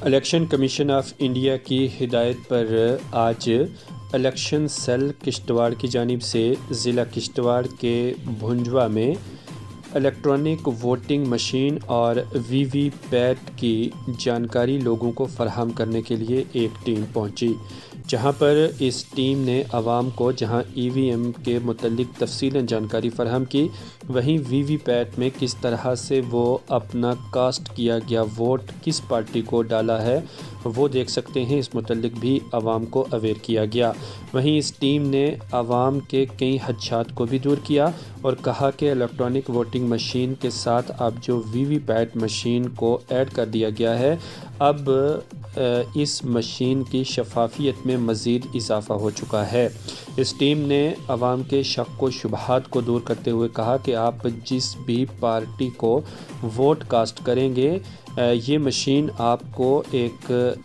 Election commission of India की हिदायत पर आज इलेक्शन सेल किश्तवाड़ की जानिब से ज़िला किश्तवाड़ के भुंजवा में इलेक्ट्रॉनिक वोटिंग मशीन और वीवीपैट की जानकारी लोगों को फराहम करने के लिए एक टीम पहुंची, जहां पर इस टीम ने आवाम को जहां ईवीएम के मुतल्लिक तफसीलन जानकारी फराहम की, वहीं वीवीपैट में किस तरह से वो अपना कास्ट किया गया वोट किस पार्टी को डाला है वो देख सकते हैं। इस मुतल्लिक भी आवाम को अवेयर किया गया। वहीं इस टीम ने आवाम के कई खदशात को भी दूर किया और कहा कि इलेक्ट्रॉनिक वोटिंग मशीन के साथ अब जो वीवीपैट मशीन को ऐड कर दिया गया है, अब इस मशीन की शफाफियत में मज़ीद इजाफ़ा हो चुका है। इस टीम ने आवाम के शक व शुबहात को दूर करते हुए कहा कि आप जिस भी पार्टी को वोट कास्ट करेंगे, ये मशीन आपको एक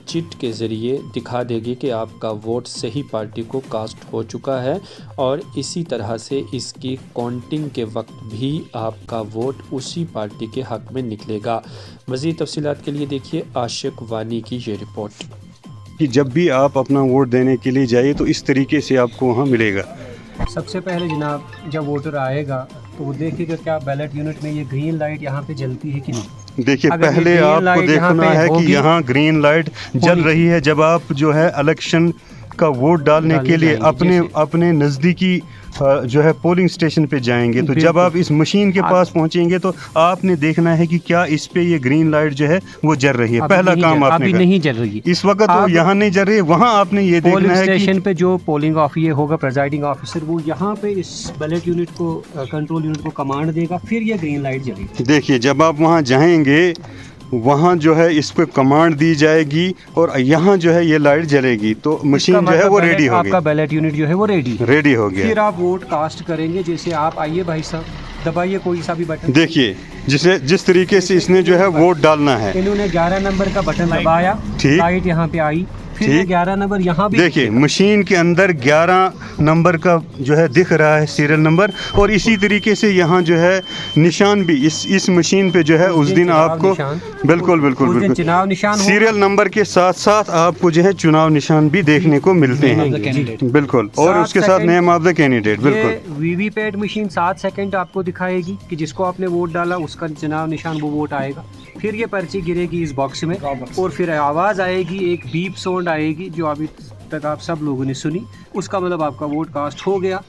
चिट के ज़रिए दिखा देगी कि आपका वोट सही पार्टी को कास्ट हो चुका है और इसी तरह से इसकी काउंटिंग के वक्त भी आपका वोट उसी पार्टी के हक़ में निकलेगा। मज़ीद तफसीलात के लिए देखिए आशिक वानी की ये रिपोर्ट। कि जब भी आप अपना वोट देने के लिए जाइए तो इस तरीके से आपको वहाँ मिलेगा। सबसे पहले जनाब, जब वोटर आएगा तो वो देखेगा क्या बैलेट यूनिट में ये ग्रीन लाइट यहाँ पे जलती है कि नहीं। देखिए, पहले आपको देखना है कि यहाँ ग्रीन लाइट जल रही है। जब आप जो है इलेक्शन का वोट डालने के लिए अपने नज़दीकी जो है पोलिंग स्टेशन पे जाएंगे, तो जब आप इस मशीन के पास पहुंचेंगे तो आपने देखना है कि क्या इस पे ये ग्रीन लाइट जो है वो जल रही है। पहला काम आपने नहीं जल रही है इस वक्त, तो यहाँ नहीं जल रही है। वहाँ आपने ये देखना है कि स्टेशन पे जो पोलिंग ऑफिसर होगा, प्रिजाइडिंग ऑफिसर, वो यहाँ पे इस बैलेट यूनिट को कंट्रोल यूनिट को कमांड देगा, फिर ये ग्रीन लाइट जलेगी। देखिए, जब आप वहाँ जाएंगे वहाँ जो है इस पे कमांड दी जाएगी और यहाँ जो है ये लाइट जलेगी, तो मशीन जो है वो रेडी हो गई। आपका बैलेट यूनिट जो है वो रेडी हो गया। फिर आप वोट कास्ट करेंगे। जैसे आप आइए भाई साहब, दबाइए कोई सा भी बटन। देखिए, जिस तरीके से इसने जो है वोट डालना है, इन्होंने 11 नंबर का बटन दबाया, ठीक, लाइट यहाँ पे आई, फिर 11 नंबर यहाँ भी। देखिए, मशीन के अंदर 11 नंबर का जो है दिख रहा है सीरियल नंबर, और इसी तरीके से यहाँ जो है निशान भी इस मशीन पे जो है उस दिन आपको बिल्कुल चुनाव निशान, सीरियल नंबर के साथ साथ आपको जो है चुनाव निशान भी देखने को मिलते हैं। बिल्कुल, और उसके साथ नेम ऑफ द कैंडिडेट। बिल्कुल, वीवीपैट मशीन 7 सेकंड आपको दिखाएगी कि जिसको आपने वोट डाला उसका चुनाव निशान वो वोट आएगा। फिर ये पर्ची गिरेगी इस बॉक्स में और फिर आवाज़ आएगी, एक बीप साउंड आएगी जो अभी तक आप सब लोगों ने सुनी। उसका मतलब आपका वोट कास्ट हो गया।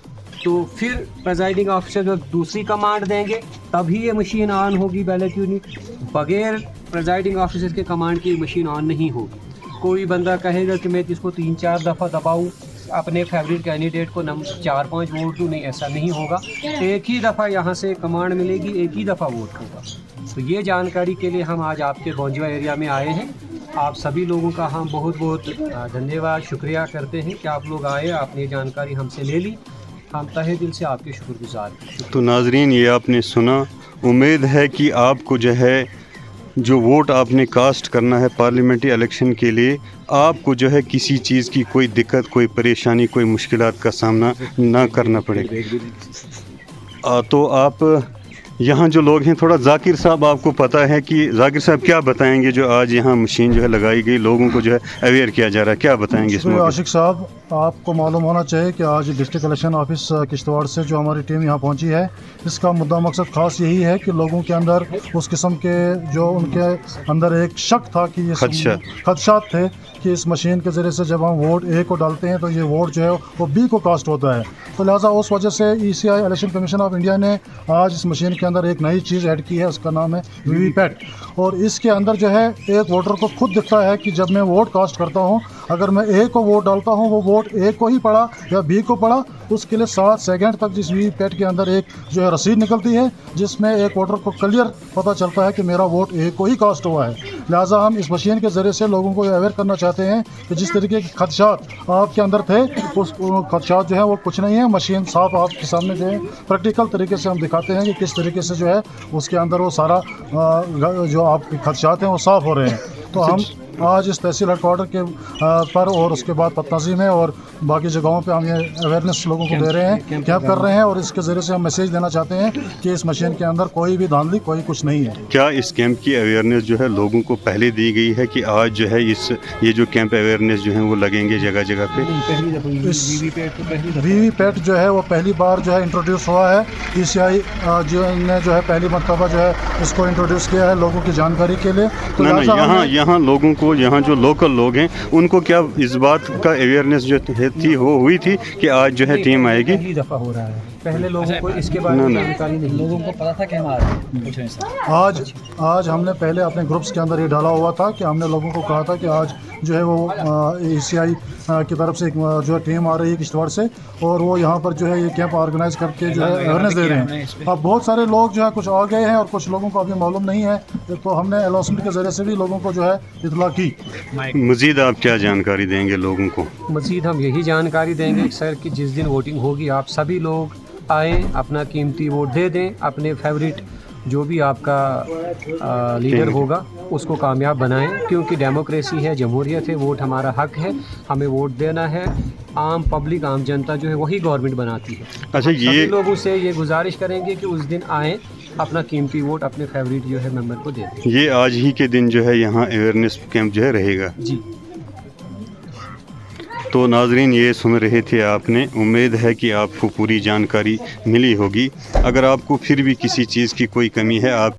तो फिर प्रिजाइडिंग ऑफिसर जब दूसरी कमांड देंगे तभी ये मशीन ऑन होगी बैलेट यूनिट। बगैर प्रिजाइडिंग ऑफिसर के कमांड की मशीन ऑन नहीं होगी। कोई बंदा कहेगा कि मैं इसको 3-4 दफ़ा दबाऊँ, अपने फेवरेट कैंडिडेट को 4-5 वोट दूँ, नहीं, ऐसा नहीं होगा। एक ही दफ़ा यहाँ से कमांड मिलेगी, एक ही दफ़ा वोट होगा। तो ये जानकारी के लिए हम आज आपके भुंजवा एरिया में आए हैं। आप सभी लोगों का हम बहुत बहुत धन्यवाद, शुक्रिया करते हैं कि आप लोग आए, आपने ये जानकारी हमसे ले ली। हम तहे दिल से आपके शुक्रगुजार हैं। तो नाजरीन, ये आपने सुना। उम्मीद है कि आपको जो है जो वोट आपने कास्ट करना है पार्लियामेंट्री इलेक्शन के लिए, आपको जो है किसी चीज़ की कोई दिक्कत, कोई परेशानी, कोई मुश्किलात का सामना ना करना पड़े। तो आप यहाँ जो लोग हैं, थोड़ा जाकिर साहब, आपको पता है कि जाकिर साहब क्या बताएंगे जो आज यहाँ मशीन जो है लगाई गई, लोगों को जो है अवेयर किया जा रहा है, क्या बताएंगे इसमें? आशिक साहब, आपको मालूम होना चाहिए कि आज डिस्ट्रिक्ट इलेक्शन ऑफिस किश्तवाड़ से जो हमारी टीम यहाँ पहुँची है, इसका मुद्दा मकसद ख़ास यही है कि लोगों के अंदर उस किस्म के जो उनके अंदर एक शक था कि ये खदशात थे कि इस मशीन के ज़रिए से जब हम वोट ए को डालते हैं तो ये वोट जो है वो बी को कास्ट होता है। तो लिहाजा उस वजह से ECI election commission of India ने आज इस मशीन के अंदर एक नई चीज़ ऐड की है, उसका नाम है वीवीपैट। और इसके अंदर जो है एक वोटर को खुद दिखता है कि जब मैं वोट कास्ट करता हूँ, अगर मैं ए को वोट डालता हूँ, वो वोट ए को ही पड़ा या बी को पड़ा, उसके लिए 7 सेकंड तक जिस वीवीपैट के अंदर एक जो है रसीद निकलती है, जिसमें एक वोटर को क्लियर पता चलता है कि मेरा वोट ए को ही कास्ट हुआ है। लिहाजा हम इस मशीन के ज़रिए से लोगों को अवेयर करना चाहते हैं कि जिस तरीके के खदशात आपके अंदर थे, उस खदशात जो है वो कुछ नहीं है। मशीन साफ आपके सामने जो है प्रैक्टिकल तरीके से हम दिखाते हैं कि किस तरीके से जो है उसके अंदर वो सारा जो आपके खदशात हैं वो साफ़ हो रहे हैं। तो हम आज इस तहसील हेडक्वार्टर के पर और उसके बाद पतनाजी में और बाकी जगहों पे हम ये अवेयरनेस लोगों को दे रहे हैं, कैंप कर रहे हैं और इसके ज़रिए से हम मैसेज देना चाहते हैं कि इस मशीन के अंदर कोई भी धांधली कोई कुछ नहीं है। क्या इस कैंप की अवेयरनेस जो है लोगों को पहले दी गई है कि आज जो है ये जो कैंप अवेयरनेस जो है वो लगेंगे जगह जगह पे? वीवीपैट जो है वो पहली बार जो है इंट्रोड्यूस हुआ है। ECI जो ने जो है पहली मरतबा जो है इसको इंट्रोड्यूस किया है लोगों की जानकारी के लिए। तो ना यहाँ लोगों को, यहाँ जो लोकल लोग हैं उनको क्या इस बात का अवेयरनेस जो थी वो हुई थी कि आज जो है टीम आएगी? पहली दफ़ा हो रहा है, पहले लोगों को इसके बारे में जानकारी नहीं, लोगों को पता था कि हम आ रहे हैं। आज हमने पहले अपने ग्रुप्स के अंदर ये डाला हुआ था कि हमने लोगों को कहा था कि आज जो है वो ECI की तरफ से एक जो है टीम आ रही है किश्तवाड़ से और वो यहाँ पर जो है ये कैंप ऑर्गेनाइज करके जो है अवेयरनेस दे रहे हैं। अब बहुत सारे लोग जो है कुछ आ गए हैं और कुछ लोगों को अभी मालूम नहीं है, तो हमने अनाउंसमेंट के ज़रिए से भी लोगों को जो है इतला की। मज़ीद आप क्या जानकारी देंगे लोगों को? मज़ीद हम यही जानकारी देंगे सर कि जिस दिन वोटिंग होगी आप सभी लोग आएँ, अपना कीमती वोट दे दें, अपने फेवरेट जो भी आपका लीडर होगा उसको कामयाब बनाएं, क्योंकि डेमोक्रेसी है, जमहूरियत है, वोट हमारा हक है, हमें वोट देना है। आम पब्लिक, आम जनता जो है वही गवर्नमेंट बनाती है। अच्छा, ये लोगों से ये गुजारिश करेंगे कि उस दिन आएँ, अपना कीमती वोट अपने फेवरेट जो है मेंबर को दे दें। ये आज ही के दिन जो है यहाँ अवेयरनेस कैंप जो है रहेगा जी। तो नाजरीन, ये सुन रहे थे आपने। उम्मीद है कि आपको पूरी जानकारी मिली होगी। अगर आपको फिर भी किसी चीज़ की कोई कमी है, आप